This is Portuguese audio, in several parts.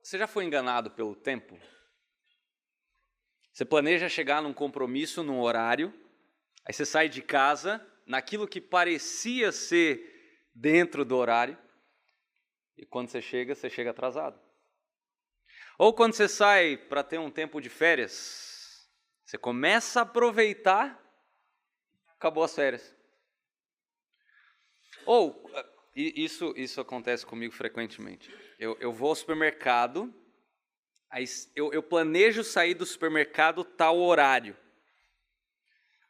Você já foi enganado pelo tempo? Você planeja chegar num compromisso, num horário, aí você sai de casa, naquilo que parecia ser dentro do horário, e quando você chega atrasado. Ou quando você sai para ter um tempo de férias, você começa a aproveitar, acabou as férias. Ou, isso acontece comigo frequentemente, eu vou ao supermercado, aí eu planejo sair do supermercado tal horário.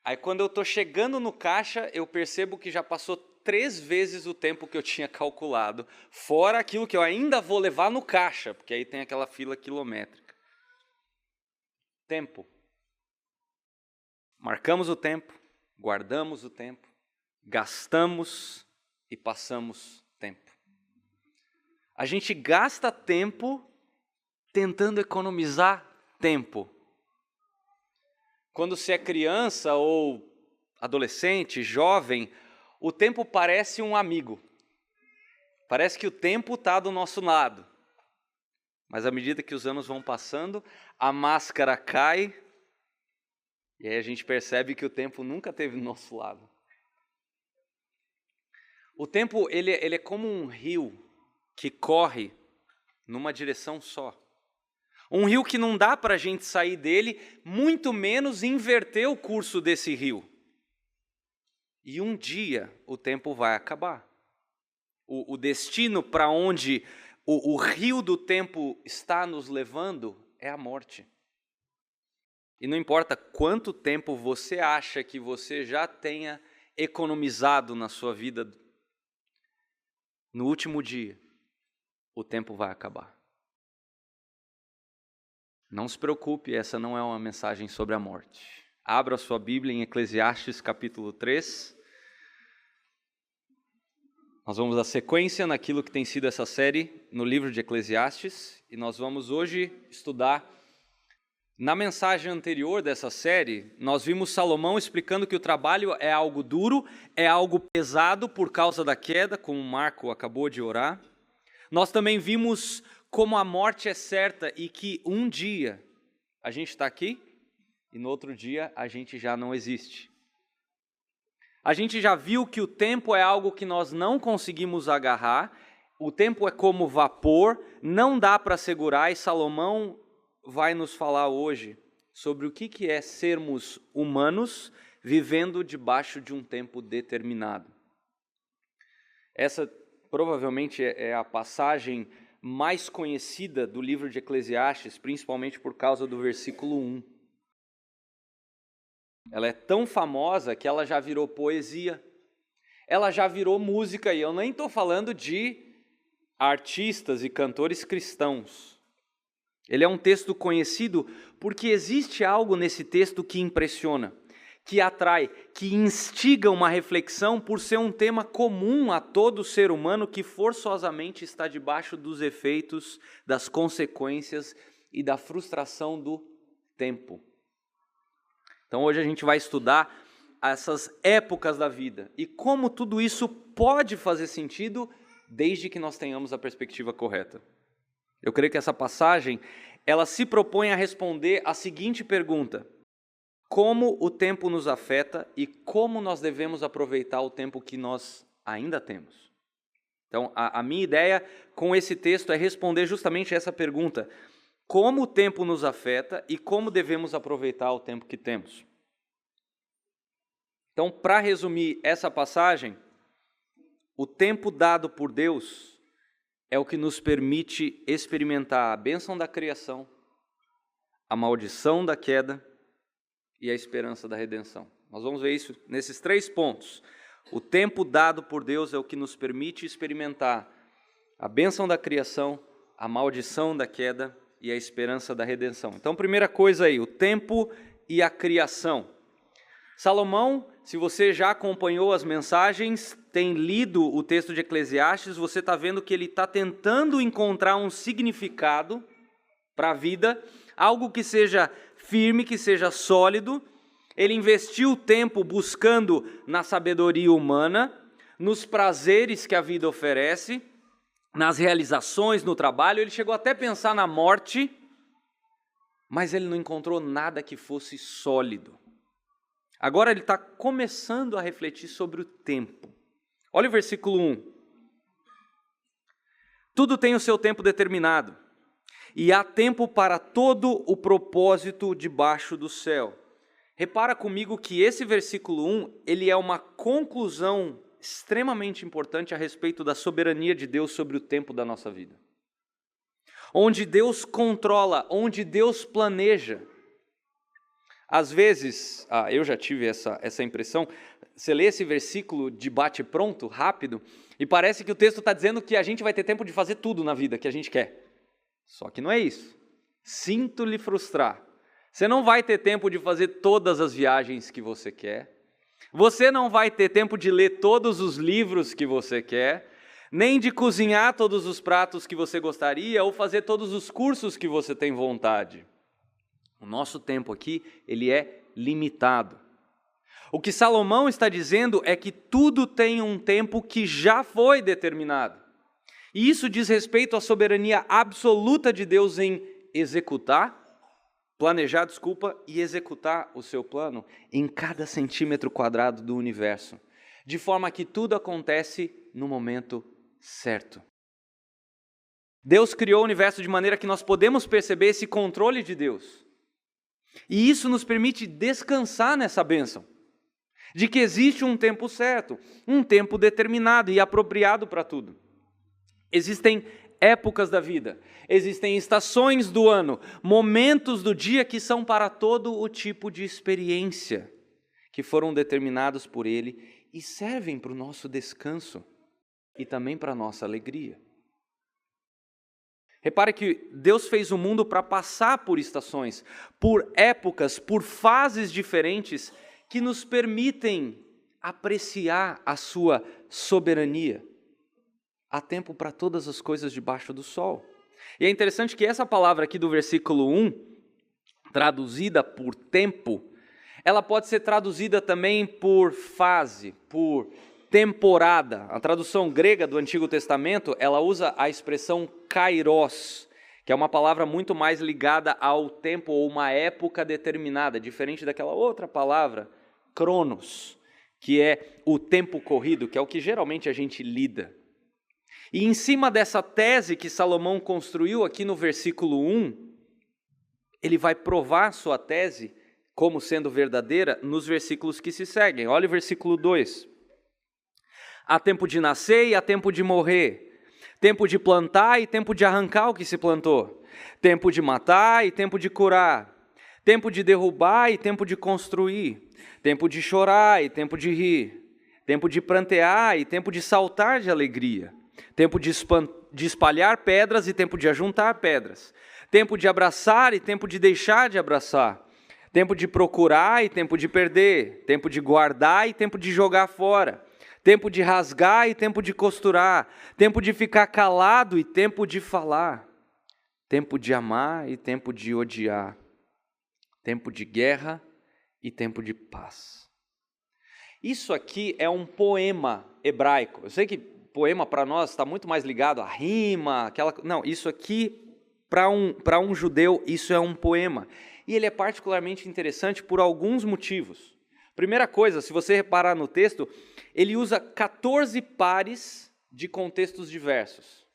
Aí quando eu estou chegando no caixa, eu percebo que já passou 3 vezes o tempo que eu tinha calculado, fora aquilo que eu ainda vou levar no caixa, porque aí tem aquela fila quilométrica. Tempo. Marcamos o tempo, guardamos o tempo, gastamos e passamos tempo. A gente gasta tempo tentando economizar tempo. Quando você é criança ou adolescente, jovem, o tempo parece um amigo. Parece que o tempo está do nosso lado. Mas à medida que os anos vão passando, a máscara cai e aí a gente percebe que o tempo nunca esteve do nosso lado. O tempo ele é como um rio que corre numa direção só. Um rio que não dá para a gente sair dele, muito menos inverter o curso desse rio. E um dia o tempo vai acabar. O destino para onde o rio do tempo está nos levando é a morte. E não importa quanto tempo você acha que você já tenha economizado na sua vida, no último dia, o tempo vai acabar. Não se preocupe, essa não é uma mensagem sobre a morte. Abra a sua Bíblia em Eclesiastes capítulo 3. Nós vamos dar sequência naquilo que tem sido essa série no livro de Eclesiastes. E nós vamos hoje estudar. Na mensagem anterior dessa série, nós vimos Salomão explicando que o trabalho é algo duro, é algo pesado por causa da queda, como o Marco acabou de orar. Nós também vimos como a morte é certa e que um dia a gente está aqui e no outro dia a gente já não existe. A gente já viu que o tempo é algo que nós não conseguimos agarrar, o tempo é como vapor, não dá para segurar, e Salomão vai nos falar hoje sobre o que é sermos humanos vivendo debaixo de um tempo determinado. Essa provavelmente é a passagem mais conhecida do livro de Eclesiastes, principalmente por causa do versículo 1. Ela é tão famosa que ela já virou poesia, ela já virou música, e eu nem estou falando de artistas e cantores cristãos. Ele é um texto conhecido porque existe algo nesse texto que impressiona, que atrai, que instiga uma reflexão por ser um tema comum a todo ser humano que forçosamente está debaixo dos efeitos, das consequências e da frustração do tempo. Então hoje a gente vai estudar essas épocas da vida e como tudo isso pode fazer sentido desde que nós tenhamos a perspectiva correta. Eu creio que essa passagem, ela se propõe a responder a seguinte pergunta: como o tempo nos afeta e como nós devemos aproveitar o tempo que nós ainda temos? Então, a minha ideia com esse texto é responder justamente essa pergunta: como o tempo nos afeta e como devemos aproveitar o tempo que temos? Então, para resumir essa passagem, o tempo dado por Deus é o que nos permite experimentar a bênção da criação, a maldição da queda e a esperança da redenção. Nós vamos ver isso nesses 3 pontos. O tempo dado por Deus é o que nos permite experimentar a bênção da criação, a maldição da queda e a esperança da redenção. Então, primeira coisa aí, o tempo e a criação. Salomão, se você já acompanhou as mensagens, tem lido o texto de Eclesiastes, você está vendo que ele está tentando encontrar um significado para a vida, algo que seja firme, que seja sólido. Ele investiu tempo buscando na sabedoria humana, nos prazeres que a vida oferece, nas realizações, no trabalho, ele chegou até a pensar na morte, mas ele não encontrou nada que fosse sólido. Agora ele está começando a refletir sobre o tempo. Olha o versículo 1. Tudo tem o seu tempo determinado, e há tempo para todo o propósito debaixo do céu. Repara comigo que esse versículo 1, ele é uma conclusão extremamente importante a respeito da soberania de Deus sobre o tempo da nossa vida. Onde Deus controla, onde Deus planeja. Às vezes, eu já tive essa impressão, você lê esse versículo de bate-pronto, rápido, e parece que o texto está dizendo que a gente vai ter tempo de fazer tudo na vida que a gente quer. Só que não é isso. Sinto lhe frustrar. Você não vai ter tempo de fazer todas as viagens que você quer. Você não vai ter tempo de ler todos os livros que você quer, nem de cozinhar todos os pratos que você gostaria ou fazer todos os cursos que você tem vontade. O nosso tempo aqui, ele é limitado. O que Salomão está dizendo é que tudo tem um tempo que já foi determinado. E isso diz respeito à soberania absoluta de Deus em planejar e executar o seu plano em cada centímetro quadrado do universo, de forma que tudo acontece no momento certo. Deus criou o universo de maneira que nós podemos perceber esse controle de Deus. E isso nos permite descansar nessa bênção, de que existe um tempo certo, um tempo determinado e apropriado para tudo. Existem épocas da vida, existem estações do ano, momentos do dia que são para todo o tipo de experiência, que foram determinados por Ele e servem para o nosso descanso e também para a nossa alegria. Repare que Deus fez o mundo para passar por estações, por épocas, por fases diferentes que nos permitem apreciar a sua soberania. Há tempo para todas as coisas debaixo do sol. E é interessante que essa palavra aqui do versículo 1, traduzida por tempo, ela pode ser traduzida também por fase, por temporada. A tradução grega do Antigo Testamento, ela usa a expressão kairos, que é uma palavra muito mais ligada ao tempo ou uma época determinada, diferente daquela outra palavra, cronos, que é o tempo corrido, que é o que geralmente a gente lida. E em cima dessa tese que Salomão construiu aqui no versículo 1, ele vai provar sua tese como sendo verdadeira nos versículos que se seguem. Olha o versículo 2. Há tempo de nascer e há tempo de morrer, tempo de plantar e tempo de arrancar o que se plantou, tempo de matar e tempo de curar, tempo de derrubar e tempo de construir, tempo de chorar e tempo de rir, tempo de prantear e tempo de saltar de alegria, tempo de espalhar pedras e tempo de ajuntar pedras, tempo de abraçar e tempo de deixar de abraçar, tempo de procurar e tempo de perder, tempo de guardar e tempo de jogar fora, tempo de rasgar e tempo de costurar, tempo de ficar calado e tempo de falar, tempo de amar e tempo de odiar, tempo de guerra e tempo de paz. Isso aqui é um poema hebraico. Eu sei que poema para nós está muito mais ligado à rima, não, isso aqui para um judeu isso é um poema. E ele é particularmente interessante por alguns motivos. Primeira coisa, se você reparar no texto, ele usa 14 pares de contextos diversos.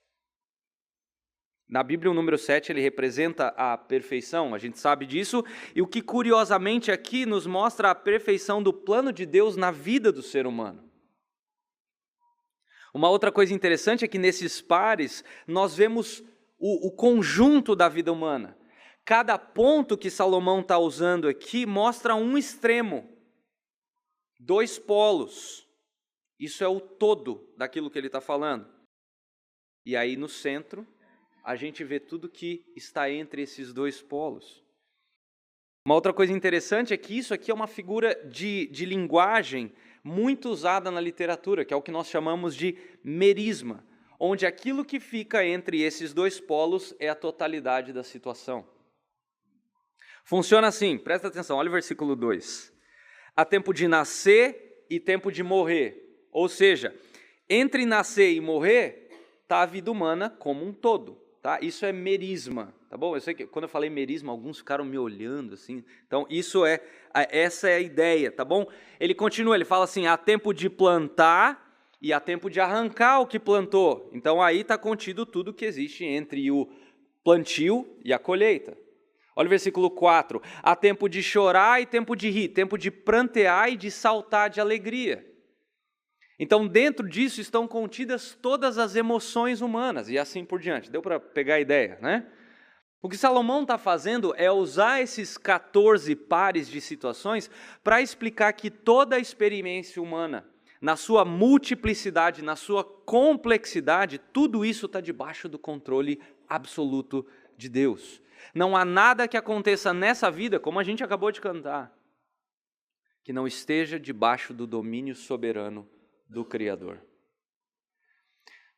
Na Bíblia, o número 7, ele representa a perfeição, a gente sabe disso, e o que curiosamente aqui nos mostra a perfeição do plano de Deus na vida do ser humano. Uma outra coisa interessante é que nesses pares nós vemos o conjunto da vida humana. Cada ponto que Salomão está usando aqui mostra um extremo, 2 polos. Isso é o todo daquilo que ele está falando. E aí no centro, a gente vê tudo que está entre esses 2 polos. Uma outra coisa interessante é que isso aqui é uma figura de linguagem muito usada na literatura, que é o que nós chamamos de merisma, onde aquilo que fica entre esses 2 polos é a totalidade da situação. Funciona assim, presta atenção, olha o versículo 2. Há tempo de nascer e tempo de morrer. Ou seja, entre nascer e morrer, está a vida humana como um todo. Tá? Isso é merisma, tá bom? Eu sei que quando eu falei merisma, alguns ficaram me olhando assim. Então, essa é a ideia, tá bom? Ele continua, ele fala assim, há tempo de plantar e há tempo de arrancar o que plantou. Então, aí está contido tudo que existe entre o plantio e a colheita. Olha o versículo 4. Há tempo de chorar e tempo de rir, tempo de prantear e de saltar de alegria. Então, dentro disso estão contidas todas as emoções humanas e assim por diante. Deu para pegar a ideia, né? O que Salomão está fazendo é usar esses 14 pares de situações para explicar que toda a experiência humana, na sua multiplicidade, na sua complexidade, tudo isso está debaixo do controle absoluto de Deus. Não há nada que aconteça nessa vida, como a gente acabou de cantar, que não esteja debaixo do domínio soberano do Criador.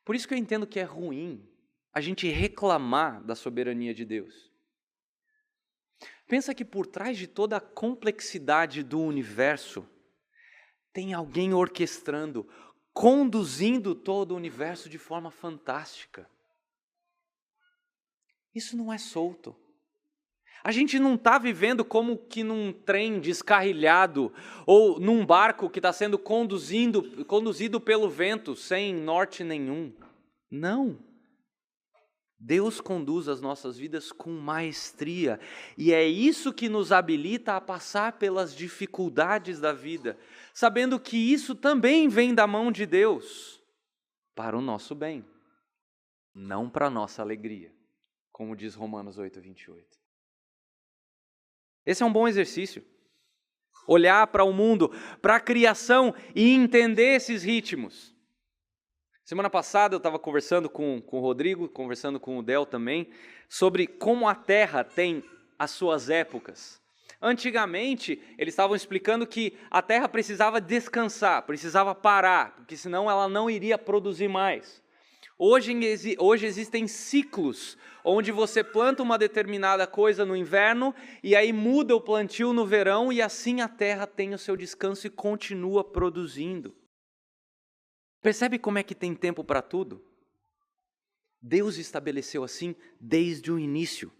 Por isso que eu entendo que é ruim a gente reclamar da soberania de Deus. Pensa que por trás de toda a complexidade do universo, tem alguém orquestrando, conduzindo todo o universo de forma fantástica. Isso não é solto. A gente não está vivendo como que num trem descarrilhado ou num barco que está sendo conduzido pelo vento sem norte nenhum. Não. Deus conduz as nossas vidas com maestria e é isso que nos habilita a passar pelas dificuldades da vida, sabendo que isso também vem da mão de Deus para o nosso bem, não para a nossa alegria, como diz Romanos 8:28. Esse é um bom exercício. Olhar para o mundo, para a criação e entender esses ritmos. Semana passada eu estava conversando com o Rodrigo, conversando com o Del também, sobre como a Terra tem as suas épocas. Antigamente, eles estavam explicando que a Terra precisava descansar, precisava parar, porque senão ela não iria produzir mais. Hoje existem ciclos, onde você planta uma determinada coisa no inverno, e aí muda o plantio no verão, e assim a terra tem o seu descanso e continua produzindo. Percebe como é que tem tempo para tudo? Deus estabeleceu assim desde o início.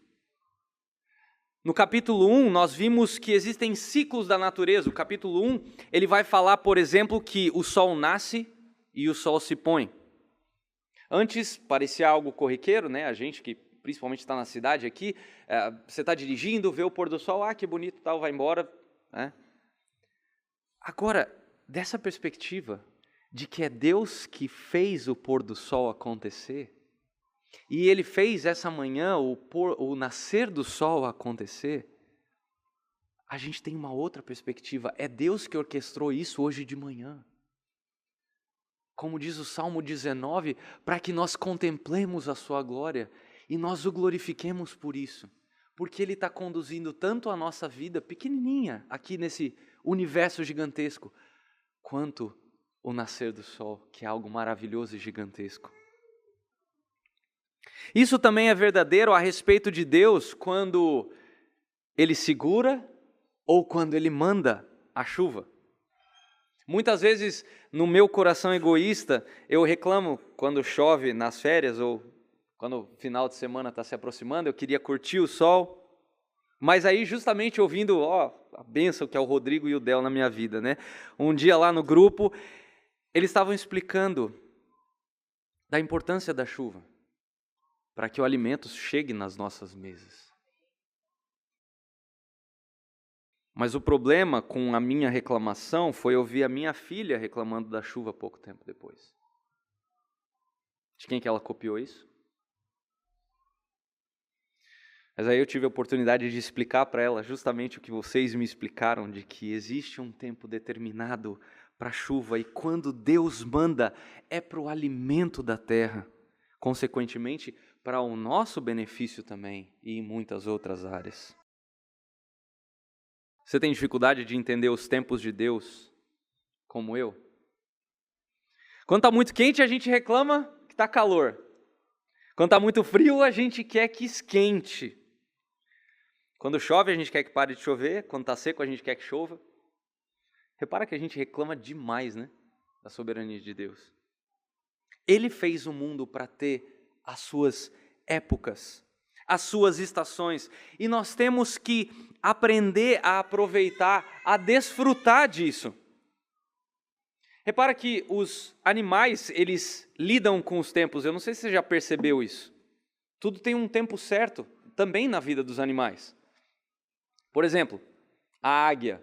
No capítulo 1, nós vimos que existem ciclos da natureza. O capítulo 1, ele vai falar, por exemplo, que o sol nasce e o sol se põe. Antes parecia algo corriqueiro, né? A gente que principalmente está na cidade aqui, você está dirigindo, vê o pôr do sol, que bonito, tal, vai embora. Né? Agora, dessa perspectiva de que é Deus que fez o pôr do sol acontecer, e Ele fez essa manhã o nascer do sol acontecer, a gente tem uma outra perspectiva, é Deus que orquestrou isso hoje de manhã. Como diz o Salmo 19, para que nós contemplemos a sua glória e nós o glorifiquemos por isso. Porque Ele está conduzindo tanto a nossa vida pequenininha, aqui nesse universo gigantesco, quanto o nascer do sol, que é algo maravilhoso e gigantesco. Isso também é verdadeiro a respeito de Deus quando Ele segura ou quando Ele manda a chuva. Muitas vezes, no meu coração egoísta, eu reclamo quando chove nas férias ou quando o final de semana está se aproximando, eu queria curtir o sol, mas aí justamente ouvindo a bênção que é o Rodrigo e o Del na minha vida, né? Um dia lá no grupo, eles estavam explicando da importância da chuva, para que o alimento chegue nas nossas mesas. Mas o problema com a minha reclamação foi ouvir a minha filha reclamando da chuva pouco tempo depois. De quem que ela copiou isso? Mas aí eu tive a oportunidade de explicar para ela justamente o que vocês me explicaram, de que existe um tempo determinado para a chuva e quando Deus manda é para o alimento da terra, consequentemente para o nosso benefício também e em muitas outras áreas. Você tem dificuldade de entender os tempos de Deus, como eu? Quando está muito quente, a gente reclama que está calor. Quando está muito frio, a gente quer que esquente. Quando chove, a gente quer que pare de chover. Quando está seco, a gente quer que chova. Repara que a gente reclama demais, né? Da soberania de Deus. Ele fez o mundo para ter as suas épocas, as suas estações. E nós temos que aprender a aproveitar, a desfrutar disso. Repara que os animais, eles lidam com os tempos. Eu não sei se você já percebeu isso. Tudo tem um tempo certo, também na vida dos animais. Por exemplo, a águia.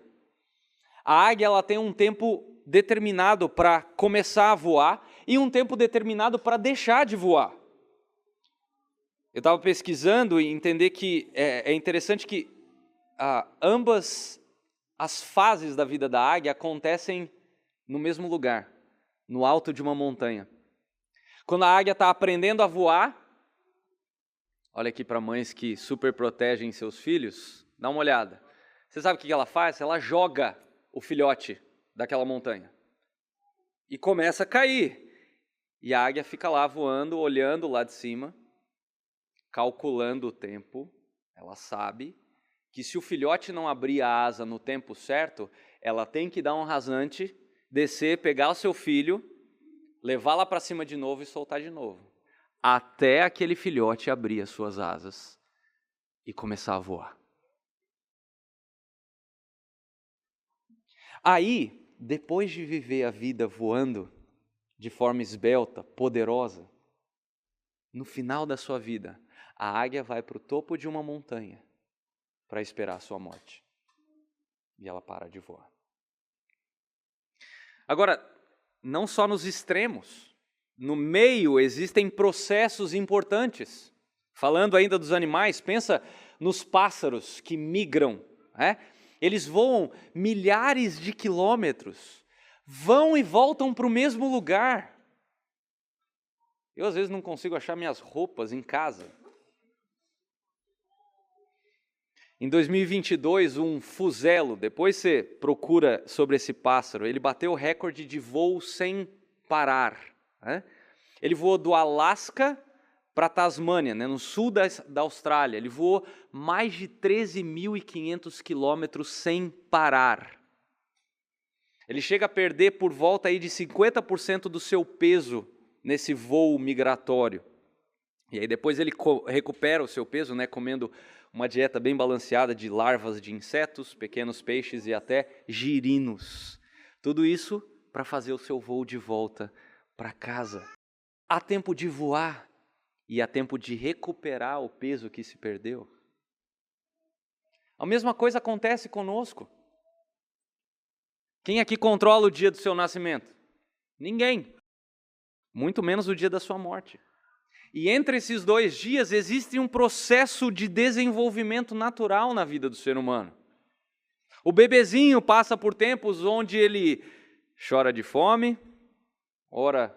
A águia ela tem um tempo determinado para começar a voar e um tempo determinado para deixar de voar. Eu estava pesquisando e entender que é interessante que ambas as fases da vida da águia acontecem no mesmo lugar, no alto de uma montanha. Quando a águia está aprendendo a voar, olha aqui para mães que super protegem seus filhos, dá uma olhada. Você sabe o que ela faz? Ela joga o filhote daquela montanha e começa a cair. E a águia fica lá voando, olhando lá de cima, calculando o tempo. Ela sabe que se o filhote não abrir a asa no tempo certo, ela tem que dar um rasante, descer, pegar o seu filho, levar lá para cima de novo e soltar de novo, até aquele filhote abrir as suas asas e começar a voar. Aí, depois de viver a vida voando de forma esbelta, poderosa, no final da sua vida, a águia vai para o topo de uma montanha para esperar a sua morte. E ela para de voar. Agora, não só nos extremos, no meio existem processos importantes. Falando ainda dos animais, pensa nos pássaros que migram, Eles voam milhares de quilômetros, vão e voltam para o mesmo lugar. Eu às vezes não consigo achar minhas roupas em casa. Em 2022, um fuzelo, depois você procura sobre esse pássaro, ele bateu o recorde de voo sem parar. Ele voou do Alasca para a Tasmânia, no sul da Austrália. Ele voou mais de 13.500 quilômetros sem parar. Ele chega a perder por volta aí de 50% do seu peso nesse voo migratório. E aí depois ele recupera o seu peso, comendo uma dieta bem balanceada de larvas de insetos, pequenos peixes e até girinos. Tudo isso para fazer o seu voo de volta para casa. Há tempo de voar e há tempo de recuperar o peso que se perdeu. A mesma coisa acontece conosco. Quem aqui controla o dia do seu nascimento? Ninguém. Muito menos o dia da sua morte. E entre esses 2 dias existe um processo de desenvolvimento natural na vida do ser humano. O bebezinho passa por tempos onde ele chora de fome, ora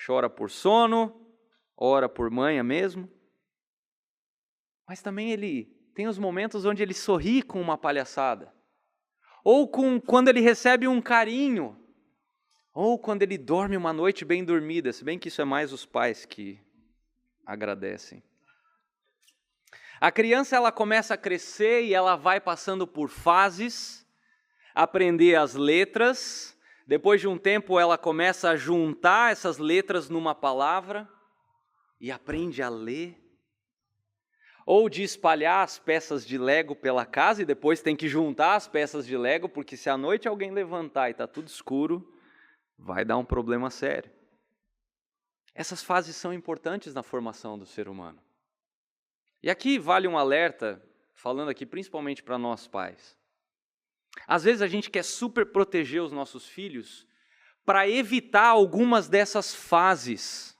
chora por sono, ora por manha mesmo. Mas também ele tem os momentos onde ele sorri com uma palhaçada. Ou quando ele recebe um carinho. Ou quando ele dorme uma noite bem dormida, se bem que isso é mais os pais que agradecem. A criança ela começa a crescer e ela vai passando por fases, aprender as letras. Depois de um tempo ela começa a juntar essas letras numa palavra e aprende a ler. Ou de espalhar as peças de Lego pela casa e depois tem que juntar as peças de Lego, porque se à noite alguém levantar e está tudo escuro, vai dar um problema sério. Essas fases são importantes na formação do ser humano. E aqui vale um alerta, falando aqui principalmente para nós pais. Às vezes a gente quer super proteger os nossos filhos para evitar algumas dessas fases.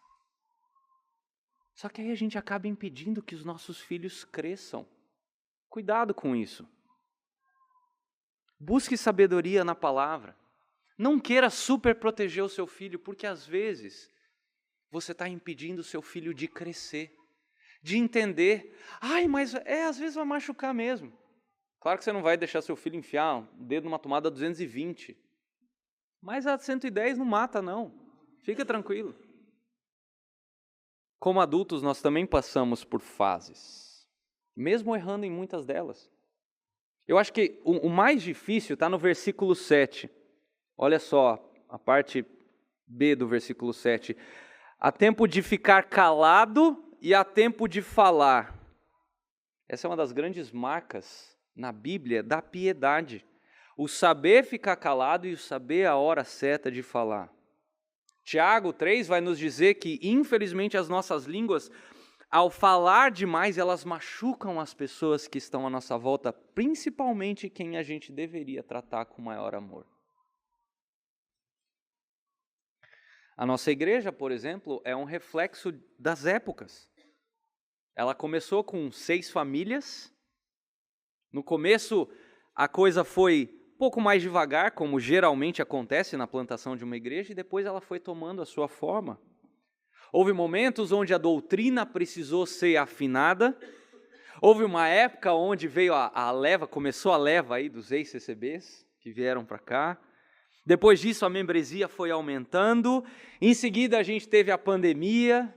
Só que aí a gente acaba impedindo que os nossos filhos cresçam. Cuidado com isso. Busque sabedoria na palavra. Não queira super proteger o seu filho, porque às vezes você está impedindo o seu filho de crescer, de entender. Mas às vezes vai machucar mesmo. Claro que você não vai deixar seu filho enfiar o dedo numa tomada 220. Mas a 110 não mata, não. Fica tranquilo. Como adultos, nós também passamos por fases, mesmo errando em muitas delas. Eu acho que o mais difícil está no versículo 7. Olha só, a parte B do versículo 7. Há tempo de ficar calado e há tempo de falar. Essa é uma das grandes marcas na Bíblia da piedade. O saber ficar calado e o saber a hora certa de falar. Tiago 3 vai nos dizer que, infelizmente, as nossas línguas, ao falar demais, elas machucam as pessoas que estão à nossa volta, principalmente quem a gente deveria tratar com maior amor. A nossa igreja, por exemplo, é um reflexo das épocas. Ela começou com 6 famílias. No começo, a coisa foi um pouco mais devagar, como geralmente acontece na plantação de uma igreja, e depois ela foi tomando a sua forma. Houve momentos onde a doutrina precisou ser afinada. Houve uma época onde veio a leva, começou a leva aí dos ex-CCBs que vieram para cá. Depois disso, a membresia foi aumentando. Em seguida, a gente teve a pandemia.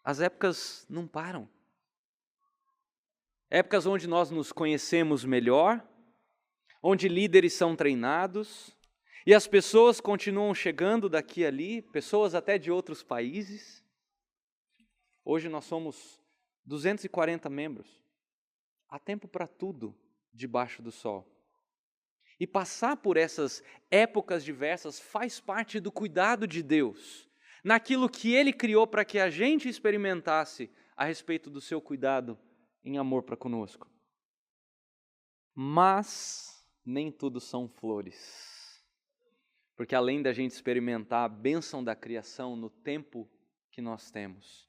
As épocas não param. Épocas onde nós nos conhecemos melhor, onde líderes são treinados, e as pessoas continuam chegando daqui e ali, pessoas até de outros países. Hoje nós somos 240 membros. Há tempo para tudo debaixo do sol. E passar por essas épocas diversas faz parte do cuidado de Deus, naquilo que Ele criou para que a gente experimentasse a respeito do seu cuidado em amor para conosco. Mas nem tudo são flores, porque além da gente experimentar a bênção da criação no tempo que nós temos,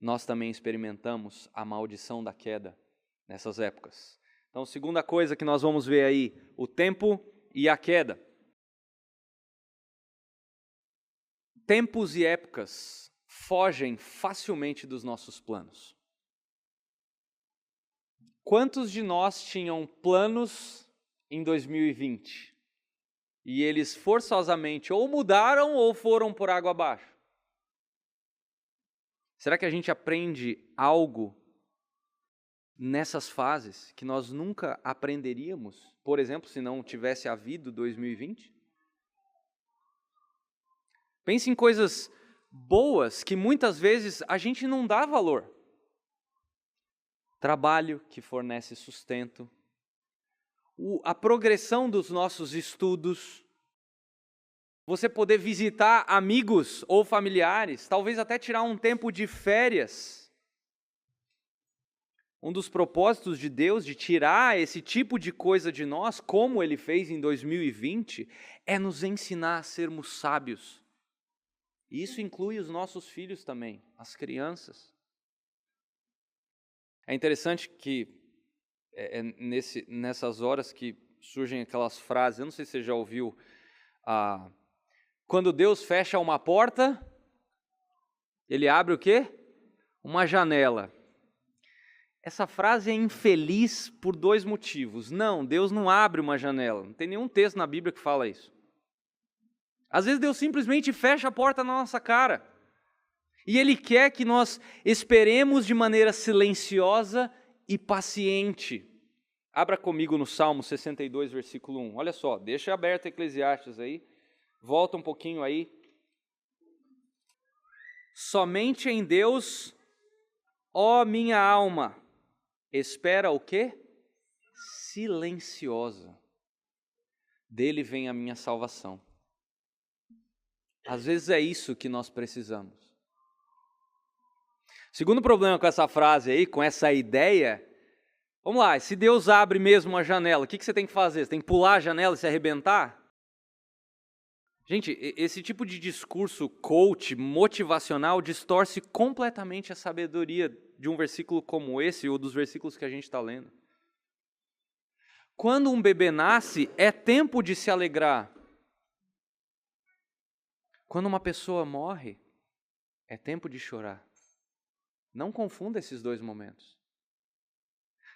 nós também experimentamos a maldição da queda nessas épocas. Então, segunda coisa que nós vamos ver aí, o tempo e a queda. Tempos e épocas fogem facilmente dos nossos planos. Quantos de nós tinham planos em 2020? E eles forçosamente ou mudaram ou foram por água abaixo? Será que a gente aprende algo nessas fases que nós nunca aprenderíamos, por exemplo, se não tivesse havido 2020? Pense em coisas boas que muitas vezes a gente não dá valor. Trabalho que fornece sustento, a progressão dos nossos estudos, você poder visitar amigos ou familiares, talvez até tirar um tempo de férias. Um dos propósitos de Deus de tirar esse tipo de coisa de nós, como Ele fez em 2020, é nos ensinar a sermos sábios. E isso inclui os nossos filhos também, as crianças. É interessante que nessas horas que surgem aquelas frases, eu não sei se você já ouviu, quando Deus fecha uma porta, Ele abre o quê? Uma janela. Essa frase é infeliz por 2 motivos. Não, Deus não abre uma janela. Não tem nenhum texto na Bíblia que fala isso. Às vezes Deus simplesmente fecha a porta na nossa cara. E Ele quer que nós esperemos de maneira silenciosa e paciente. Abra comigo no Salmo 62, versículo 1. Olha só, deixa aberto Eclesiastes aí. Volta um pouquinho aí. Somente em Deus, ó minha alma, espera o quê? Silenciosa. Dele vem a minha salvação. Às vezes é isso que nós precisamos. Segundo problema com essa frase aí, com essa ideia, vamos lá, se Deus abre mesmo uma janela, o que você tem que fazer? Você tem que pular a janela e se arrebentar? Gente, esse tipo de discurso coach, motivacional, distorce completamente a sabedoria de um versículo como esse ou dos versículos que a gente está lendo. Quando um bebê nasce, é tempo de se alegrar. Quando uma pessoa morre, é tempo de chorar. Não confunda esses 2 momentos.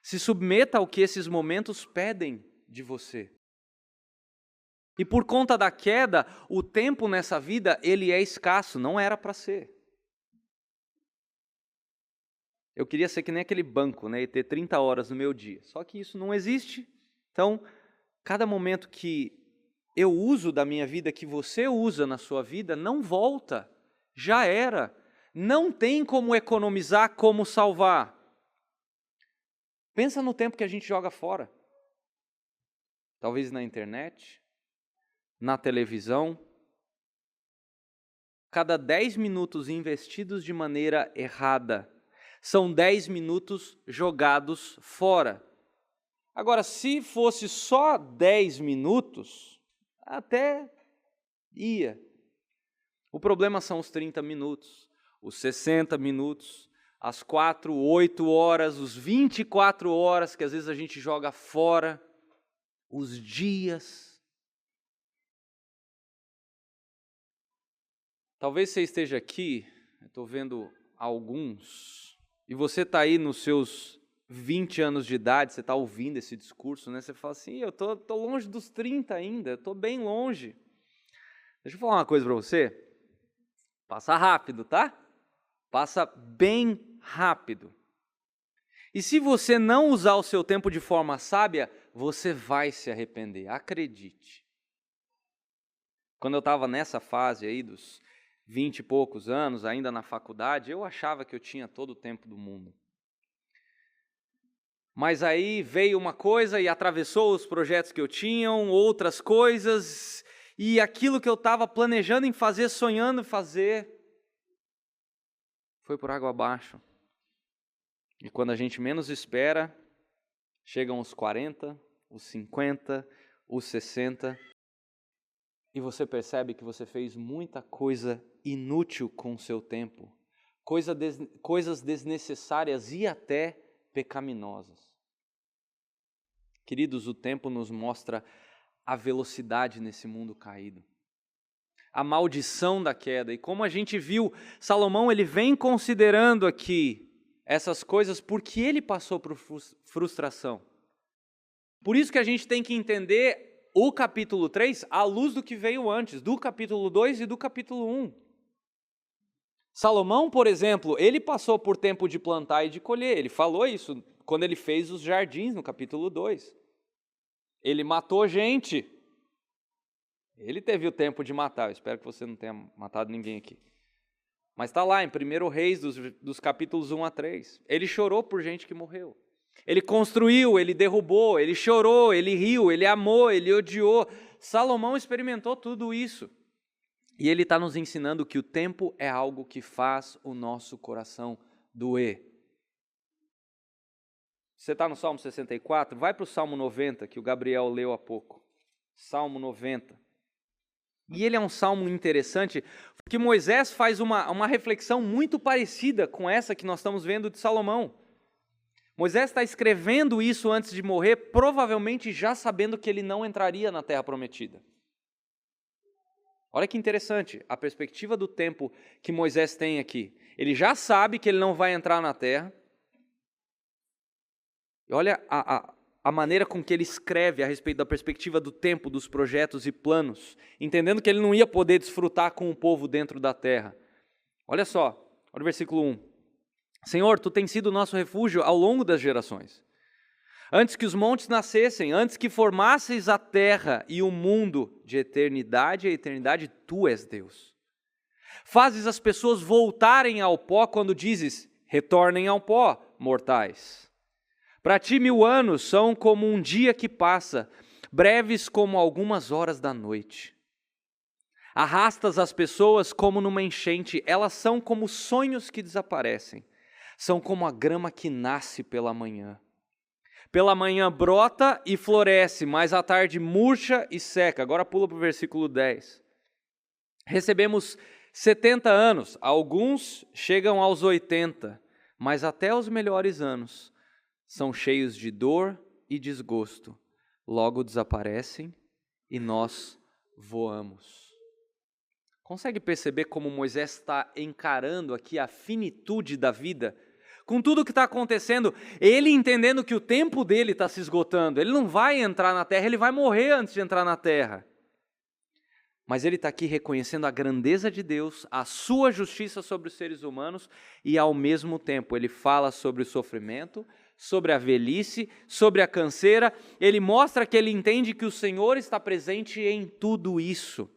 Se submeta ao que esses momentos pedem de você. E por conta da queda, o tempo nessa vida, ele é escasso, não era para ser. Eu queria ser que nem aquele banco, né, e ter 30 horas no meu dia. Só que isso não existe. Então, cada momento que eu uso da minha vida, que você usa na sua vida, não volta. já era. Não tem como economizar, como salvar. Pensa no tempo que a gente joga fora. Talvez na internet, na televisão. Cada 10 minutos investidos de maneira errada, são 10 minutos jogados fora. Agora, se fosse só 10 minutos, até ia. O problema são os 30 minutos, os 60 minutos, as 4, 8 horas, os 24 horas que às vezes a gente joga fora, os dias. Talvez você esteja aqui, eu estou vendo alguns, e você está aí nos seus 20 anos de idade, você está ouvindo esse discurso, né? Você fala assim, eu estou longe dos 30 ainda, eu estou bem longe. Deixa eu falar uma coisa para você. Passa rápido, tá? Passa bem rápido. E se você não usar o seu tempo de forma sábia, você vai se arrepender, acredite. Quando eu estava nessa fase aí dos 20 e poucos anos, ainda na faculdade, eu achava que eu tinha todo o tempo do mundo. Mas aí veio uma coisa e atravessou os projetos que eu tinha, outras coisas, e aquilo que eu estava planejando em fazer, sonhando em fazer, foi por água abaixo. E quando a gente menos espera, chegam os 40, os 50, os 60, e você percebe que você fez muita coisa inútil com o seu tempo, coisas desnecessárias e até pecaminosas. Queridos, o tempo nos mostra a velocidade nesse mundo caído, a maldição da queda. E como a gente viu, Salomão ele vem considerando aqui essas coisas porque ele passou por frustração. Por isso que a gente tem que entender o capítulo 3 à luz do que veio antes, do capítulo 2 e do capítulo 1. Salomão, por exemplo, ele passou por tempo de plantar e de colher. Ele falou isso quando ele fez os jardins no capítulo 2. Ele matou gente. Ele teve o tempo de matar. Eu espero que você não tenha matado ninguém aqui. Mas está lá em 1 Reis, dos capítulos 1 a 3. Ele chorou por gente que morreu. Ele construiu, ele derrubou, ele chorou, ele riu, ele amou, ele odiou. Salomão experimentou tudo isso. E ele está nos ensinando que o tempo é algo que faz o nosso coração doer. Você está no Salmo 64? Vai para o Salmo 90, que o Gabriel leu há pouco. Salmo 90. E ele é um salmo interessante, porque Moisés faz uma reflexão muito parecida com essa que nós estamos vendo de Salomão. Moisés está escrevendo isso antes de morrer, provavelmente já sabendo que ele não entraria na Terra Prometida. Olha que interessante, a perspectiva do tempo que Moisés tem aqui. Ele já sabe que ele não vai entrar na Terra. E olha a maneira com que ele escreve a respeito da perspectiva do tempo, dos projetos e planos, entendendo que ele não ia poder desfrutar com o povo dentro da terra. Olha só, olha o versículo 1. Senhor, Tu tens sido o nosso refúgio ao longo das gerações. Antes que os montes nascessem, antes que formasseis a terra e o mundo, de eternidade a eternidade, Tu és Deus. Fazes as pessoas voltarem ao pó quando dizes, retornem ao pó, mortais. Para ti 1000 anos são como um dia que passa, breves como algumas horas da noite. Arrastas as pessoas como numa enchente, elas são como sonhos que desaparecem, são como a grama que nasce pela manhã. Pela manhã brota e floresce, mas à tarde murcha e seca. Agora pula para o versículo 10. Recebemos 70 anos, alguns chegam aos 80, mas até os melhores anos são cheios de dor e desgosto, logo desaparecem e nós voamos. Consegue perceber como Moisés está encarando aqui a finitude da vida? Com tudo o que está acontecendo, ele entendendo que o tempo dele está se esgotando, ele não vai entrar na terra, ele vai morrer antes de entrar na terra. Mas ele está aqui reconhecendo a grandeza de Deus, a sua justiça sobre os seres humanos e ao mesmo tempo ele fala sobre o sofrimento, sobre a velhice, sobre a canseira, ele mostra que ele entende que o Senhor está presente em tudo isso.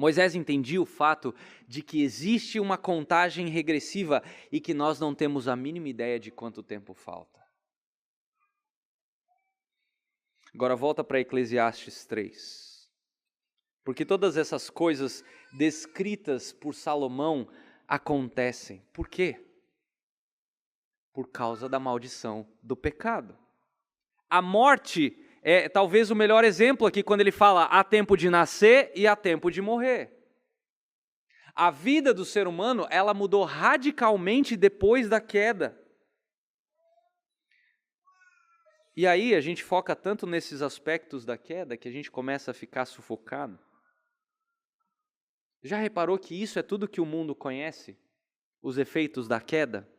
Moisés entendia o fato de que existe uma contagem regressiva e que nós não temos a mínima ideia de quanto tempo falta. Agora volta para Eclesiastes 3. Porque todas essas coisas descritas por Salomão acontecem. Por quê? Por causa da maldição do pecado. A morte é talvez o melhor exemplo aqui quando ele fala há tempo de nascer e há tempo de morrer. A vida do ser humano, ela mudou radicalmente depois da queda. E aí a gente foca tanto nesses aspectos da queda que a gente começa a ficar sufocado. Já reparou que isso é tudo que o mundo conhece? Os efeitos da queda?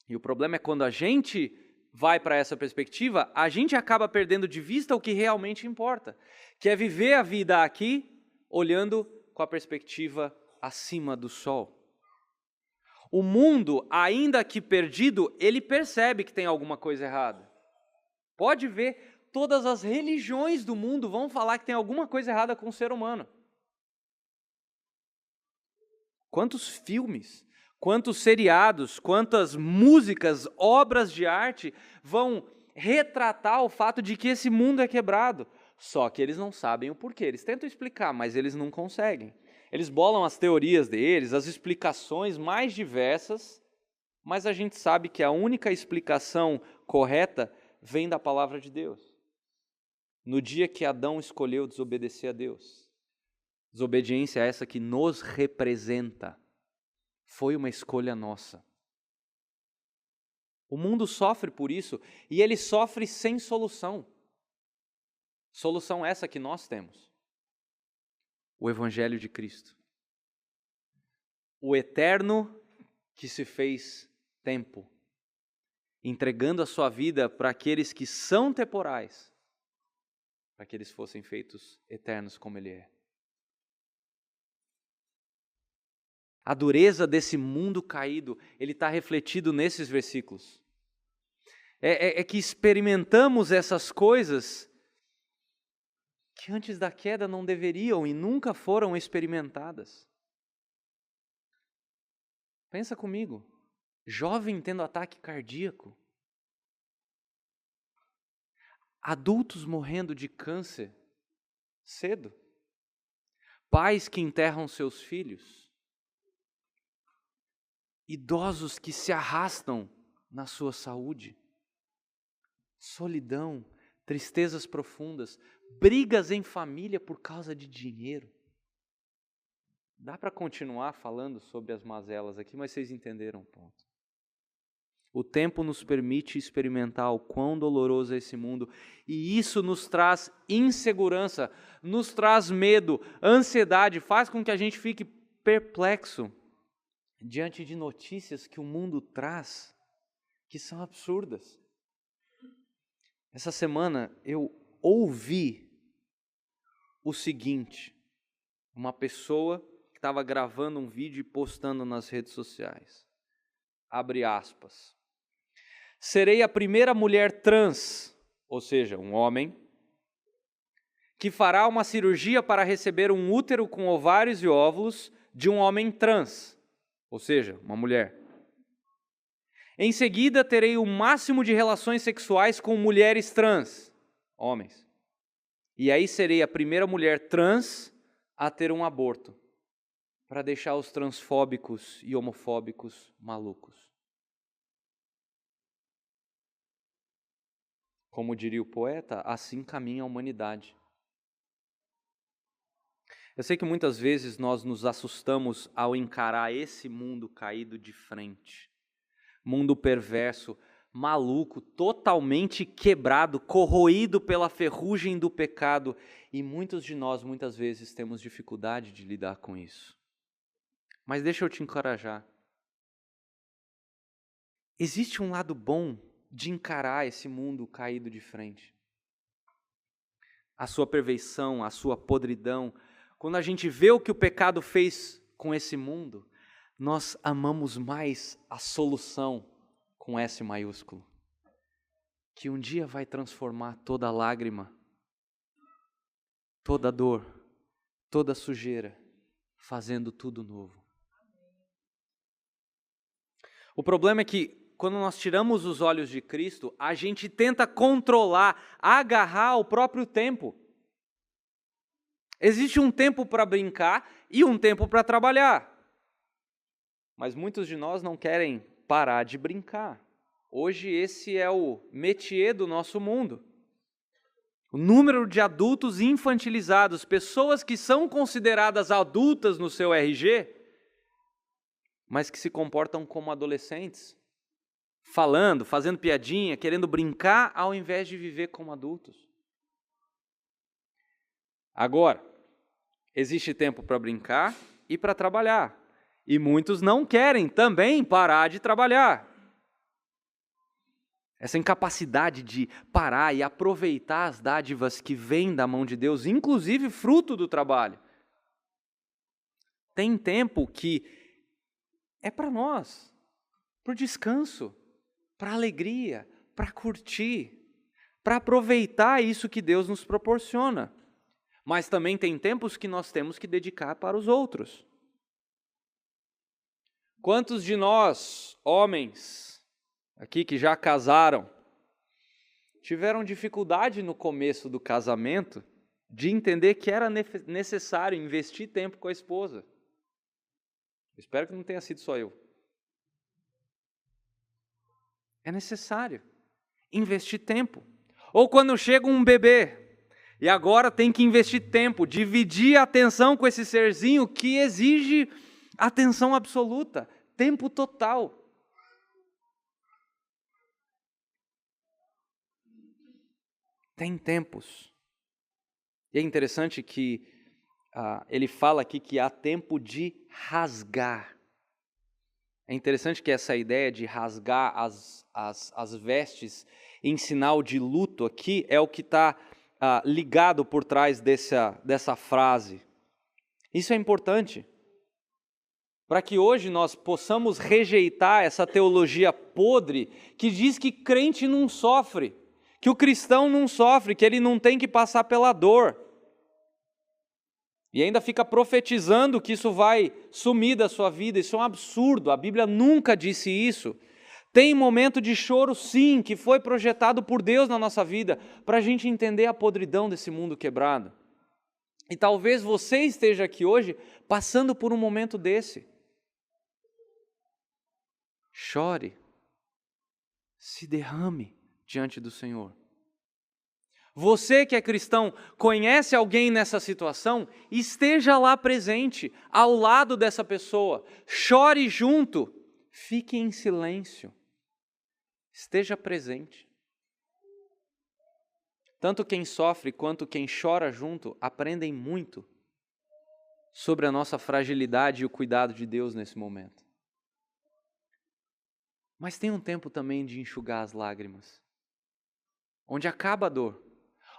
E o problema é quando a gente vai para essa perspectiva, a gente acaba perdendo de vista o que realmente importa, que é viver a vida aqui, olhando com a perspectiva acima do sol. O mundo, ainda que perdido, ele percebe que tem alguma coisa errada. Pode ver, todas as religiões do mundo vão falar que tem alguma coisa errada com o ser humano. Quantos filmes, quantos seriados, quantas músicas, obras de arte vão retratar o fato de que esse mundo é quebrado. Só que eles não sabem o porquê. Eles tentam explicar, mas eles não conseguem. Eles bolam as teorias deles, as explicações mais diversas, mas a gente sabe que a única explicação correta vem da palavra de Deus. No dia que Adão escolheu desobedecer a Deus, desobediência é essa que nos representa. Foi uma escolha nossa. O mundo sofre por isso e ele sofre sem solução. Solução essa que nós temos. O Evangelho de Cristo. O eterno que se fez tempo, entregando a sua vida para aqueles que são temporais, para que eles fossem feitos eternos como Ele é. A dureza desse mundo caído, ele está refletido nesses versículos. É que experimentamos essas coisas que antes da queda não deveriam e nunca foram experimentadas. Pensa comigo, jovem tendo ataque cardíaco, adultos morrendo de câncer cedo, pais que enterram seus filhos, idosos que se arrastam na sua saúde, solidão, tristezas profundas, brigas em família por causa de dinheiro. Dá para continuar falando sobre as mazelas aqui, mas vocês entenderam o ponto. O tempo nos permite experimentar o quão doloroso é esse mundo, e isso nos traz insegurança, nos traz medo, ansiedade, faz com que a gente fique perplexo diante de notícias que o mundo traz, que são absurdas. Essa semana eu ouvi o seguinte, uma pessoa que estava gravando um vídeo e postando nas redes sociais. Abre aspas. Serei a primeira mulher trans, ou seja, um homem, que fará uma cirurgia para receber um útero com ovários e óvulos de um homem trans, ou seja, uma mulher. Em seguida, terei o máximo de relações sexuais com mulheres trans, homens. E aí serei a primeira mulher trans a ter um aborto, para deixar os transfóbicos e homofóbicos malucos. Como diria o poeta, assim caminha a humanidade. Eu sei que muitas vezes nós nos assustamos ao encarar esse mundo caído de frente. Mundo perverso, maluco, totalmente quebrado, corroído pela ferrugem do pecado. E muitos de nós, muitas vezes, temos dificuldade de lidar com isso. Mas deixa eu te encorajar. Existe um lado bom de encarar esse mundo caído de frente. A sua perversão, a sua podridão. Quando a gente vê o que o pecado fez com esse mundo, nós amamos mais a solução com S maiúsculo, que um dia vai transformar toda lágrima, toda dor, toda sujeira, fazendo tudo novo. O problema é que quando nós tiramos os olhos de Cristo, a gente tenta controlar, agarrar o próprio tempo. Existe um tempo para brincar e um tempo para trabalhar. Mas muitos de nós não querem parar de brincar. Hoje esse é o métier do nosso mundo. O número de adultos infantilizados, pessoas que são consideradas adultas no seu RG, mas que se comportam como adolescentes, falando, fazendo piadinha, querendo brincar ao invés de viver como adultos. Agora, existe tempo para brincar e para trabalhar. E muitos não querem também parar de trabalhar. Essa incapacidade de parar e aproveitar as dádivas que vêm da mão de Deus, inclusive fruto do trabalho. Tem tempo que é para nós, para descanso, para alegria, para curtir, para aproveitar isso que Deus nos proporciona. Mas também tem tempos que nós temos que dedicar para os outros. Quantos de nós, homens, aqui que já casaram, tiveram dificuldade no começo do casamento de entender que era necessário investir tempo com a esposa? Espero que não tenha sido só eu. É necessário investir tempo. Ou quando chega um bebê, e agora tem que investir tempo, dividir a atenção com esse serzinho que exige atenção absoluta, tempo total. Tem tempos. E é interessante que ele fala aqui que há tempo de rasgar. É interessante que essa ideia de rasgar as vestes em sinal de luto aqui é o que está ligado por trás dessa frase. Isso é importante para que hoje nós possamos rejeitar essa teologia podre que diz que crente não sofre, que o cristão não sofre, que ele não tem que passar pela dor. E ainda fica profetizando que isso vai sumir da sua vida. Isso é um absurdo, a Bíblia nunca disse isso. Tem momento de choro sim, que foi projetado por Deus na nossa vida, para a gente entender a podridão desse mundo quebrado. E talvez você esteja aqui hoje passando por um momento desse. Chore, se derrame diante do Senhor. Você que é cristão, conhece alguém nessa situação? Esteja lá presente, ao lado dessa pessoa. Chore junto. Fique em silêncio. Esteja presente. Tanto quem sofre quanto quem chora junto aprendem muito sobre a nossa fragilidade e o cuidado de Deus nesse momento. Mas tem um tempo também de enxugar as lágrimas, onde acaba a dor,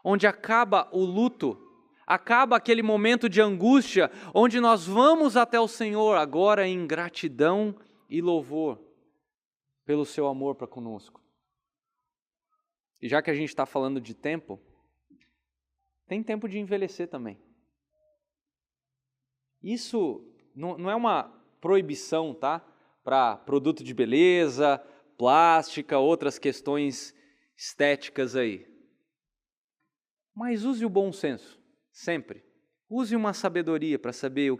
onde acaba o luto, acaba aquele momento de angústia, onde nós vamos até o Senhor agora em gratidão e louvor pelo seu amor para conosco. E já que a gente está falando de tempo, tem tempo de envelhecer também. Isso não é uma proibição, tá? Para produto de beleza, plástica, outras questões estéticas aí. Mas use o bom senso, sempre. Use uma sabedoria para saber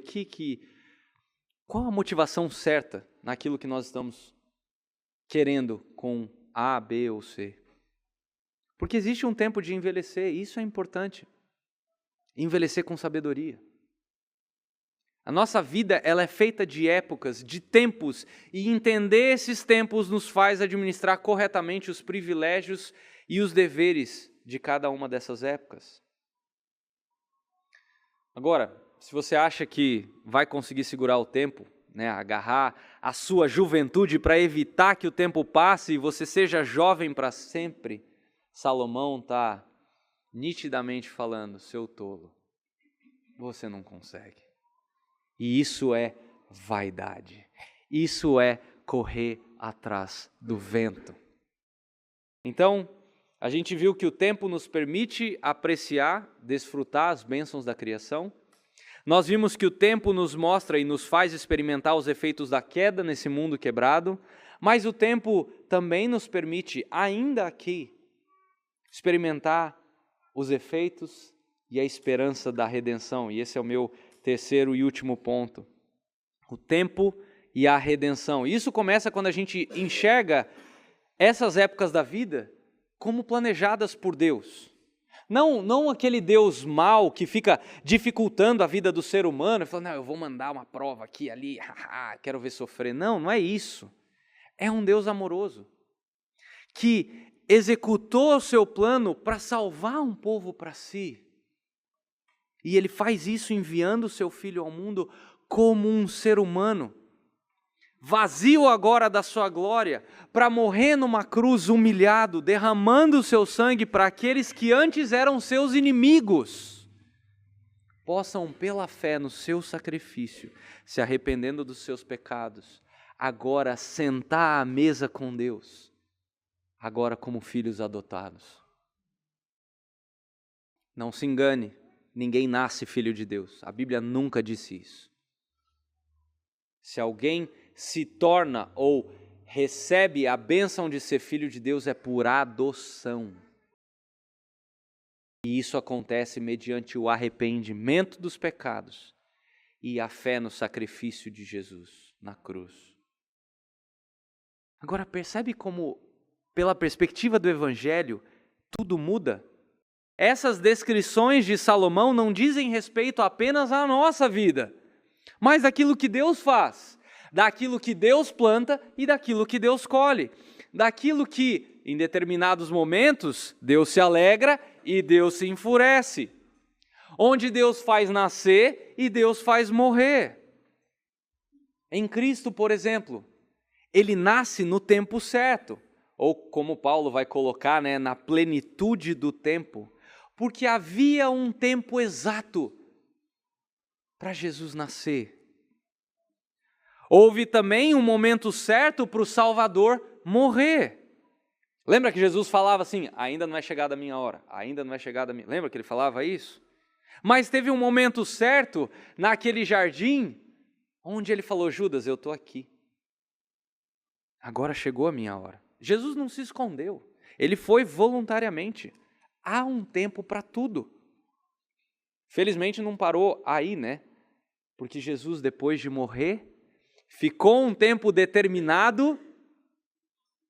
qual a motivação certa naquilo que nós estamos querendo com A, B ou C. Porque existe um tempo de envelhecer, e isso é importante. Envelhecer com sabedoria. A nossa vida ela é feita de épocas, de tempos, e entender esses tempos nos faz administrar corretamente os privilégios e os deveres de cada uma dessas épocas. Agora, se você acha que vai conseguir segurar o tempo, agarrar a sua juventude para evitar que o tempo passe e você seja jovem para sempre, Salomão está nitidamente falando, seu tolo, você não consegue. E isso é vaidade. Isso é correr atrás do vento. Então, a gente viu que o tempo nos permite apreciar, desfrutar as bênçãos da criação. Nós vimos que o tempo nos mostra e nos faz experimentar os efeitos da queda nesse mundo quebrado, mas o tempo também nos permite, ainda aqui, experimentar os efeitos e a esperança da redenção. E esse é o meu terceiro e último ponto. O tempo e a redenção. Isso começa quando a gente enxerga essas épocas da vida como planejadas por Deus. Não aquele Deus mau que fica dificultando a vida do ser humano, falando, não, eu vou mandar uma prova aqui, ali, quero ver sofrer. Não é isso. É um Deus amoroso, que executou o seu plano para salvar um povo para si. E Ele faz isso enviando o seu Filho ao mundo como um ser humano, vazio agora da sua glória, para morrer numa cruz humilhado, derramando o seu sangue para aqueles que antes eram seus inimigos, possam pela fé no seu sacrifício, se arrependendo dos seus pecados, agora sentar à mesa com Deus, agora como filhos adotados. Não se engane, ninguém nasce filho de Deus, a Bíblia nunca disse isso. Se alguém se torna ou recebe a bênção de ser filho de Deus, é por adoção. E isso acontece mediante o arrependimento dos pecados e a fé no sacrifício de Jesus na cruz. Agora percebe como, pela perspectiva do Evangelho, tudo muda? Essas descrições de Salomão não dizem respeito apenas à nossa vida, mas daquilo que Deus faz, daquilo que Deus planta e daquilo que Deus colhe, daquilo que, em determinados momentos, Deus se alegra e Deus se enfurece, onde Deus faz nascer e Deus faz morrer. Em Cristo, por exemplo, Ele nasce no tempo certo, ou como Paulo vai colocar, na plenitude do tempo, porque havia um tempo exato para Jesus nascer. Houve também um momento certo para o Salvador morrer. Lembra que Jesus falava assim, ainda não é chegada a minha hora, ainda não é chegada a minha... Lembra que ele falava isso? Mas teve um momento certo naquele jardim, onde ele falou, Judas, eu estou aqui. Agora chegou a minha hora. Jesus não se escondeu, ele foi voluntariamente. Há um tempo para tudo. Felizmente não parou aí, Porque Jesus, depois de morrer, ficou um tempo determinado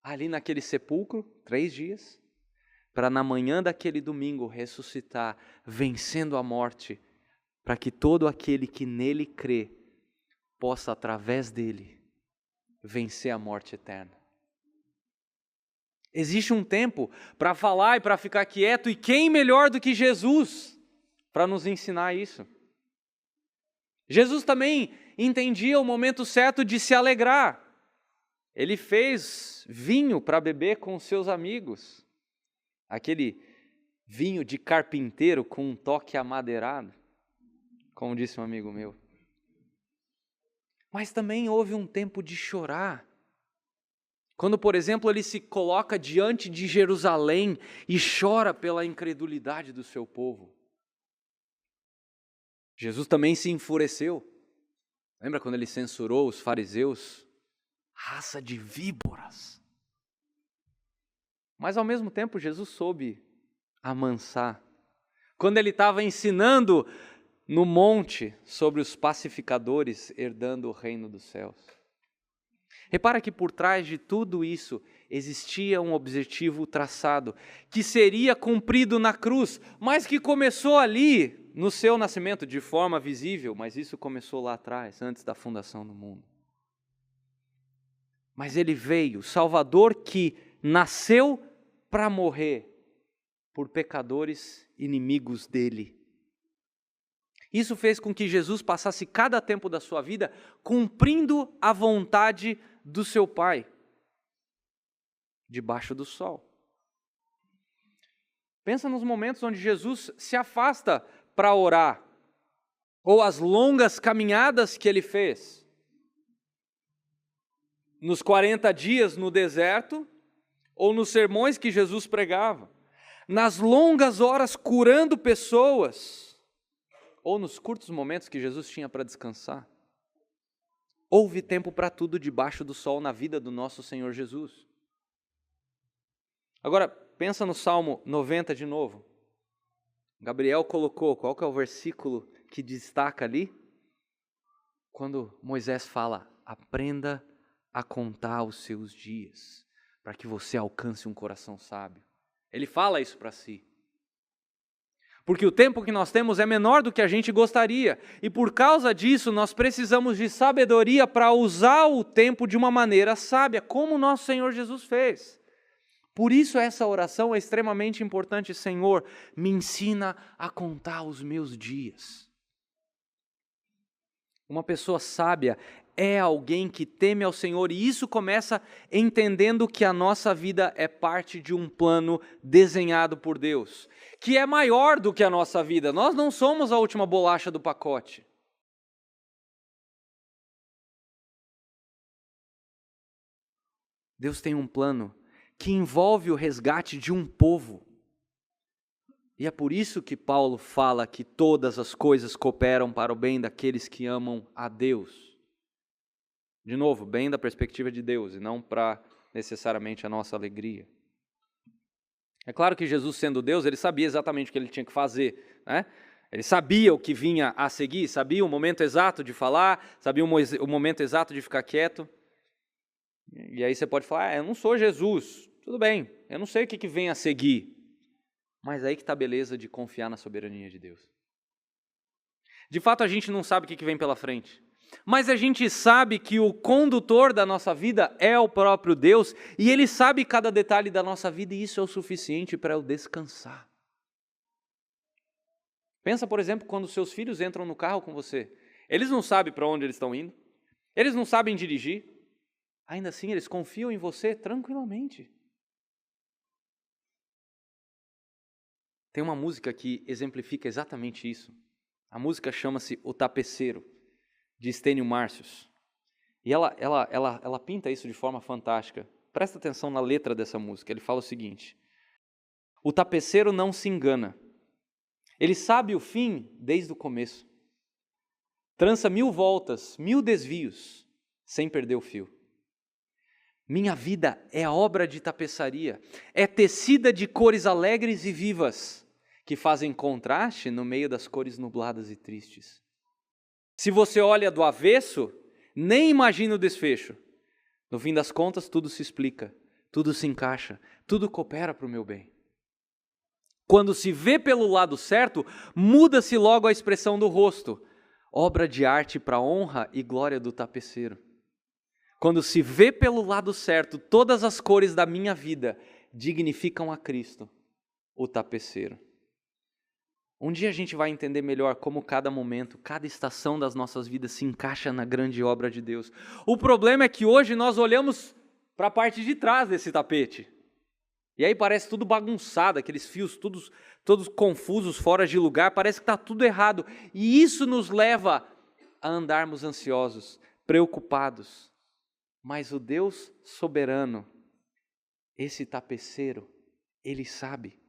ali naquele sepulcro, 3 dias, para na manhã daquele domingo ressuscitar, vencendo a morte, para que todo aquele que nele crê possa, através dele, vencer a morte eterna. Existe um tempo para falar e para ficar quieto, e quem melhor do que Jesus para nos ensinar isso? Jesus também entendia o momento certo de se alegrar. Ele fez vinho para beber com os seus amigos. Aquele vinho de carpinteiro com um toque amadeirado, como disse um amigo meu. Mas também houve um tempo de chorar. Quando, por exemplo, ele se coloca diante de Jerusalém e chora pela incredulidade do seu povo. Jesus também se enfureceu. Lembra quando ele censurou os fariseus? Raça de víboras. Mas ao mesmo tempo Jesus soube amansar. Quando ele estava ensinando no monte sobre os pacificadores herdando o reino dos céus. Repara que por trás de tudo isso existia um objetivo traçado, que seria cumprido na cruz, mas que começou ali, no seu nascimento, de forma visível, mas isso começou lá atrás, antes da fundação do mundo. Mas ele veio, Salvador que nasceu para morrer por pecadores inimigos dele. Isso fez com que Jesus passasse cada tempo da sua vida cumprindo a vontade do seu Pai, debaixo do sol. Pensa nos momentos onde Jesus se afasta para orar, ou as longas caminhadas que ele fez. Nos 40 dias no deserto, ou nos sermões que Jesus pregava. Nas longas horas curando pessoas, ou nos curtos momentos que Jesus tinha para descansar. Houve tempo para tudo debaixo do sol na vida do nosso Senhor Jesus. Agora, pensa no Salmo 90 de novo. Gabriel colocou, qual que é o versículo que destaca ali? Quando Moisés fala, aprenda a contar os seus dias, para que você alcance um coração sábio. Ele fala isso para si. Porque o tempo que nós temos é menor do que a gente gostaria. E por causa disso, nós precisamos de sabedoria para usar o tempo de uma maneira sábia, como o nosso Senhor Jesus fez. Por isso essa oração é extremamente importante. Senhor, me ensina a contar os meus dias. Uma pessoa sábia é alguém que teme ao Senhor, e isso começa entendendo que a nossa vida é parte de um plano desenhado por Deus, que é maior do que a nossa vida. Nós não somos a última bolacha do pacote. Deus tem um plano que envolve o resgate de um povo. E é por isso que Paulo fala que todas as coisas cooperam para o bem daqueles que amam a Deus. De novo, bem da perspectiva de Deus e não para necessariamente a nossa alegria. É claro que Jesus, sendo Deus, ele sabia exatamente o que ele tinha que fazer, né? Ele sabia o que vinha a seguir, sabia o momento exato de falar, sabia o momento exato de ficar quieto. E aí você pode falar, eu não sou Jesus. Tudo bem, eu não sei o que vem a seguir. Mas aí que está a beleza de confiar na soberania de Deus. De fato, a gente não sabe o que vem pela frente. Mas a gente sabe que o condutor da nossa vida é o próprio Deus, e Ele sabe cada detalhe da nossa vida, e isso é o suficiente para eu descansar. Pensa, por exemplo, quando seus filhos entram no carro com você. Eles não sabem para onde eles estão indo, eles não sabem dirigir, ainda assim eles confiam em você tranquilamente. Tem uma música que exemplifica exatamente isso. A música chama-se O Tapeceiro, de Estênio Márcios. E ela pinta isso de forma fantástica. Presta atenção na letra dessa música. Ele fala o seguinte: o tapeceiro não se engana. Ele sabe o fim desde o começo. Trança 1000 voltas, 1000 desvios, sem perder o fio. Minha vida é obra de tapeçaria. É tecida de cores alegres e vivas, que fazem contraste no meio das cores nubladas e tristes. Se você olha do avesso, nem imagina o desfecho. No fim das contas, tudo se explica, tudo se encaixa, tudo coopera para o meu bem. Quando se vê pelo lado certo, muda-se logo a expressão do rosto, obra de arte para a honra e glória do tapeceiro. Quando se vê pelo lado certo, todas as cores da minha vida dignificam a Cristo, o tapeceiro. Um dia a gente vai entender melhor como cada momento, cada estação das nossas vidas se encaixa na grande obra de Deus. O problema é que hoje nós olhamos para a parte de trás desse tapete. E aí parece tudo bagunçado, aqueles fios todos confusos, fora de lugar, parece que está tudo errado. E isso nos leva a andarmos ansiosos, preocupados. Mas o Deus soberano, esse tapeceiro, Ele sabe.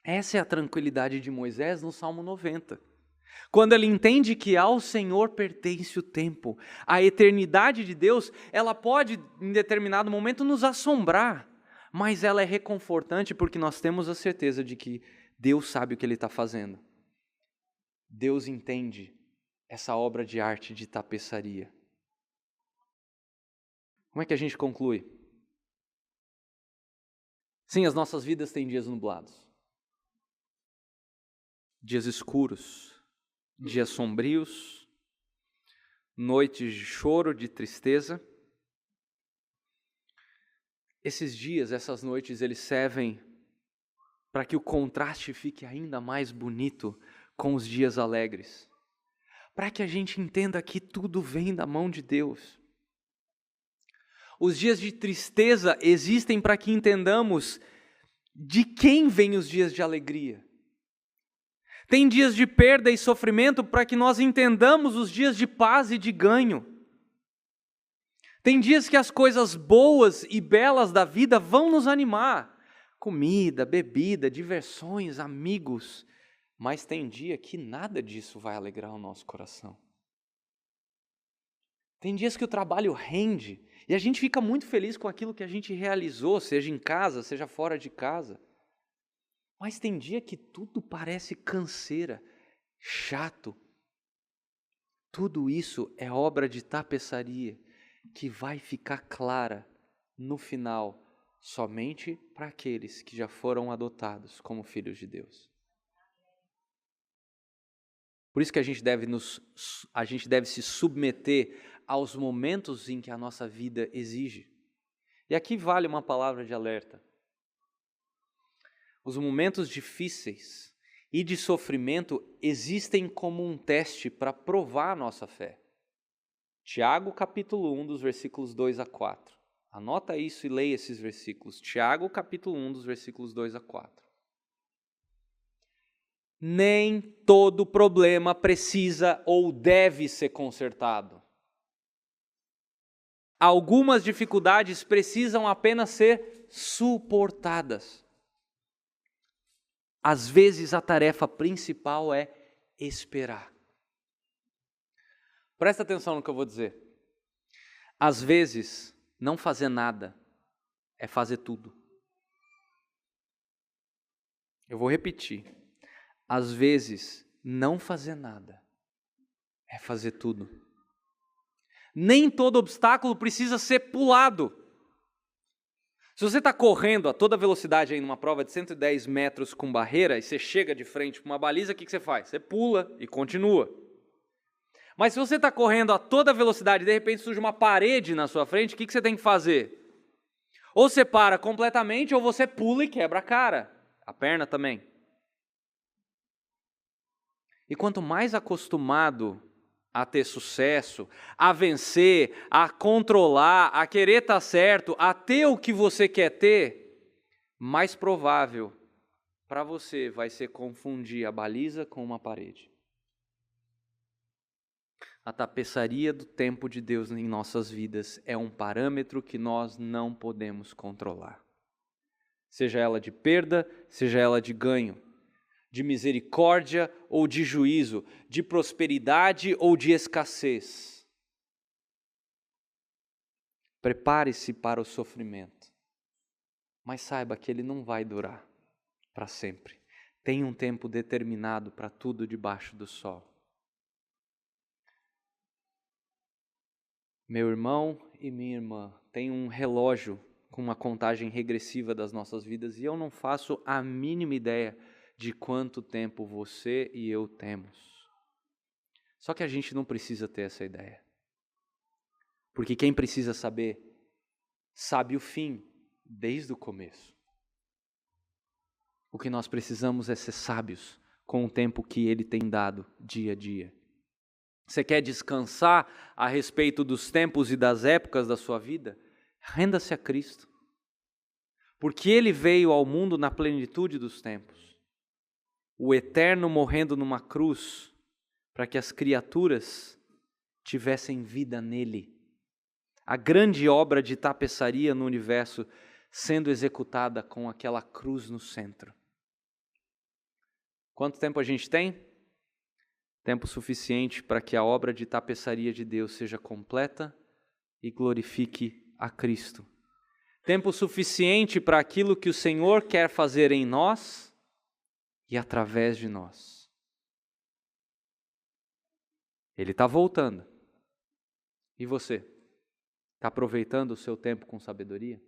Essa é a tranquilidade de Moisés no Salmo 90. Quando ele entende que ao Senhor pertence o tempo, a eternidade de Deus, ela pode em determinado momento nos assombrar, mas ela é reconfortante porque nós temos a certeza de que Deus sabe o que Ele está fazendo. Deus entende essa obra de arte de tapeçaria. Como é que a gente conclui? Sim, as nossas vidas têm dias nublados. Dias escuros, dias sombrios, noites de choro, de tristeza. Esses dias, essas noites, eles servem para que o contraste fique ainda mais bonito com os dias alegres. Para que a gente entenda que tudo vem da mão de Deus. Os dias de tristeza existem para que entendamos de quem vêm os dias de alegria. Tem dias de perda e sofrimento para que nós entendamos os dias de paz e de ganho. Tem dias que as coisas boas e belas da vida vão nos animar. Comida, bebida, diversões, amigos. Mas tem dia que nada disso vai alegrar o nosso coração. Tem dias que o trabalho rende e a gente fica muito feliz com aquilo que a gente realizou, seja em casa, seja fora de casa. Mas tem dia que tudo parece canseira, chato. Tudo isso é obra de tapeçaria que vai ficar clara no final somente para aqueles que já foram adotados como filhos de Deus. Por isso que a gente deve se submeter aos momentos em que a nossa vida exige. E aqui vale uma palavra de alerta. Os momentos difíceis e de sofrimento existem como um teste para provar a nossa fé. Tiago capítulo 1, dos versículos 2 a 4. Anota isso e leia esses versículos. Tiago capítulo 1, dos versículos 2 a 4. Nem todo problema precisa ou deve ser consertado. Algumas dificuldades precisam apenas ser suportadas. Às vezes a tarefa principal é esperar. Presta atenção no que eu vou dizer. Às vezes, não fazer nada é fazer tudo. Eu vou repetir. Às vezes, não fazer nada é fazer tudo. Nem todo obstáculo precisa ser pulado. Se você está correndo a toda velocidade aí numa prova de 110 metros com barreira e você chega de frente para uma baliza, o que você faz? Você pula e continua. Mas se você está correndo a toda velocidade e de repente surge uma parede na sua frente, o que você tem que fazer? Ou você para completamente ou você pula e quebra a cara, a perna também. E quanto mais acostumado a ter sucesso, a vencer, a controlar, a querer estar certo, a ter o que você quer ter, mais provável para você vai ser confundir a baliza com uma parede. A tapeçaria do tempo de Deus em nossas vidas é um parâmetro que nós não podemos controlar. Seja ela de perda, seja ela de ganho, de misericórdia ou de juízo, de prosperidade ou de escassez. Prepare-se para o sofrimento, mas saiba que ele não vai durar para sempre. Tem um tempo determinado para tudo debaixo do sol. Meu irmão e minha irmã têm um relógio com uma contagem regressiva das nossas vidas e eu não faço a mínima ideia de quanto tempo você e eu temos. Só que a gente não precisa ter essa ideia. Porque quem precisa saber, sabe o fim desde o começo. O que nós precisamos é ser sábios com o tempo que Ele tem dado dia a dia. Você quer descansar a respeito dos tempos e das épocas da sua vida? Renda-se a Cristo. Porque Ele veio ao mundo na plenitude dos tempos. O Eterno morrendo numa cruz para que as criaturas tivessem vida nele. A grande obra de tapeçaria no universo sendo executada com aquela cruz no centro. Quanto tempo a gente tem? Tempo suficiente para que a obra de tapeçaria de Deus seja completa e glorifique a Cristo. Tempo suficiente para aquilo que o Senhor quer fazer em nós e através de nós. Ele está voltando. E você? Está aproveitando o seu tempo com sabedoria?